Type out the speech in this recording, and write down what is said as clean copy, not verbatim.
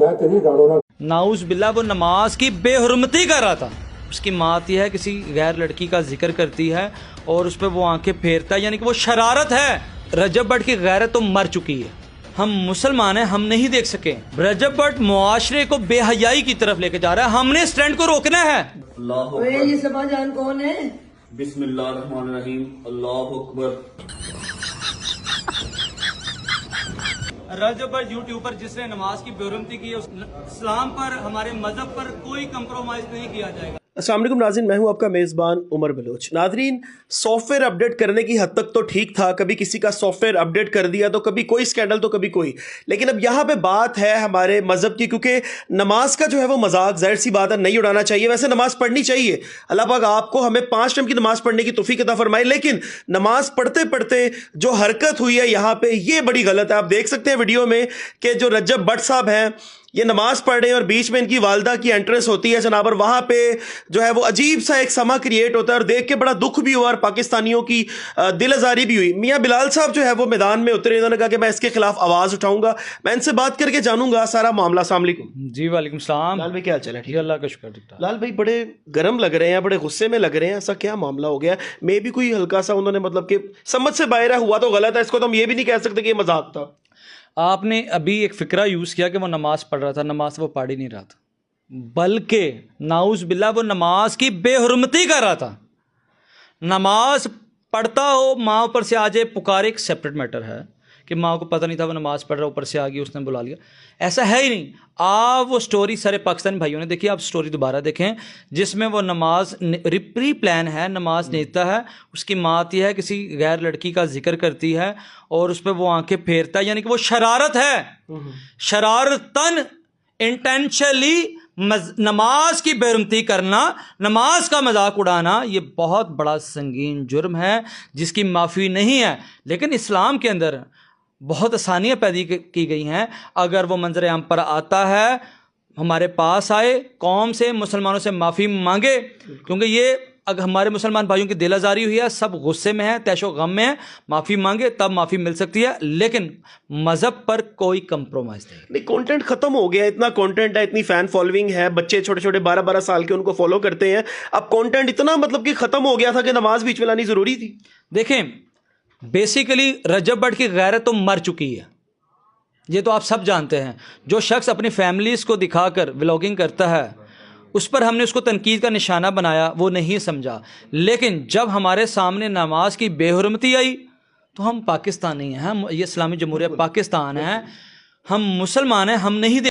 मैं तेरी राणोना। नाउज बिल्ला वो नमाज की बेहुरमती कर रहा था। उसकी माँ आती है, किसी गैर लड़की का जिक्र करती है और उस पर वो आंखें फेरता है, यानी कि वो शरारत है। रजब भट्ट की गैरत तो मर चुकी है। हम मुसलमान हैं, हम नहीं देख सके। रजब भट्ट मुआशरे को बेहयाई की तरफ लेके जा रहा है, हमने इस ट्रेंड को रोकना है। ये सबा जान कौन है? बिस्मिल्लाहिर्रहमानिर्रहीम, अल्लाहु अकबर। रजब भट्ट यूट्यूबर जिसने नमाज की बेहुरमती की है, उस इस्लाम पर, हमारे मजहब पर कोई कंप्रोमाइज नहीं किया जाएगा। अस्सलाम वालेकुम नाज़रीन, मैं हूं आपका मेज़बान उमर बलोच। नाज़रीन, सॉफ्टवेयर अपडेट करने की हद तक तो ठीक था, कभी किसी का सॉफ्टवेयर अपडेट कर दिया तो कभी कोई स्कैंडल तो कभी कोई, लेकिन अब यहाँ पे बात है हमारे मज़हब की, क्योंकि नमाज का जो है वो मजाक ज़ाहिर सी बात है नहीं उड़ाना चाहिए। वैसे नमाज पढ़नी चाहिए, अल्लाह पाक आपको हमें 5 टाइम की नमाज पढ़ने की तौफीक अता फरमाए, लेकिन नमाज पढ़ते पढ़ते जो हरकत हुई है यहाँ पे ये बड़ी गलत है। आप देख सकते हैं वीडियो में कि जो रजब भट्ट साहब हैं ये नमाज पढ़ रहे हैं और बीच में इनकी वालदा की एंट्रेंस होती है जनाब, और वहाँ पे जो है वो अजीब सा एक समा क्रिएट होता है और देख के बड़ा दुख भी हुआ और पाकिस्तानियों की दिल आज़ारी भी हुई। मियाँ बिलाल साहब जो है वो मैदान में उतरे, उन्होंने कहा कि मैं इसके खिलाफ आवाज़ उठाऊंगा। मैं इनसे बात करके जानूंगा सारा मामला। अस्सलाम वालेकुम। जी वालेकुम सलाम। लाल भाई क्या हाल चाल है? ठीक है, अल्लाह का शुक्र। लाल भाई बड़े गर्म लग रहे हैं, बड़े गुस्से में लग रहे हैं, ऐसा क्या मामला हो गया? मे भी कोई हल्का सा उन्होंने मतलब कि समझ से बाहर हुआ तो गलत है, इसको तो हम ये भी नहीं कह सकते कि ये मजाक था। आपने अभी एक फिक्रा यूज़ किया कि वो नमाज पढ़ रहा था, नमाज वो पढ़ ही नहीं रहा था, बल्कि नाउज बिल्ला वो नमाज की बेहुरमती कर रहा था। नमाज पढ़ता हो, माँ ऊपर से आ जाए पुकारे, एक सेपरेट मैटर है कि माँ को पता नहीं था वो नमाज पढ़ रहा, ऊपर से आ गई, उसने बुला लिया, ऐसा है ही नहीं। आप वो स्टोरी सारे पाकिस्तानी भाइयों ने देखी, आप स्टोरी दोबारा देखें जिसमें वो नमाज प्री प्लान है, नमाज नेता है, उसकी माँ आती है, किसी गैर लड़की का जिक्र करती है और उस पर वो आंखें फेरता है, यानी कि वो शरारत है। शरारतन इंटेंशनली नमाज की बेरुमती करना, नमाज का मजाक उड़ाना, ये बहुत बड़ा संगीन जुर्म है जिसकी माफ़ी नहीं है। लेकिन इस्लाम के अंदर बहुत आसानियाँ पैदा की गई हैं। अगर वो मंजर आम पर आता है, हमारे पास आए, कौम से, मुसलमानों से माफ़ी मांगे, क्योंकि ये अगर हमारे मुसलमान भाइयों की दिल आज़ारी हुई है, सब गुस्से में है, तैशो गम में है, माफ़ी मांगे तब माफ़ी मिल सकती है, लेकिन मज़हब पर कोई कंप्रोमाइज़ नहीं। कंटेंट खत्म हो गया, इतना कंटेंट है, इतनी फैन फॉलोइंग है, बच्चे छोटे छोटे 12-12 साल के उनको फॉलो करते हैं। अब कंटेंट इतना मतलब कि खत्म हो गया था कि नमाज बीच में लानी ज़रूरी थी। देखें, बेसिकली रजब भट्ट की गैरत तो मर चुकी है, ये तो आप सब जानते हैं। जो शख्स अपनी फैमिलीज़ को दिखाकर व्लॉगिंग करता है, उस पर हमने उसको तनकीद का निशाना बनाया, वो नहीं समझा। लेकिन जब हमारे सामने नमाज की बेहुरमती आई तो हम पाकिस्तानी हैं, हम ये इस्लामी जमहूरियत पाकिस्तान है, हम मुसलमान हैं, हम नहीं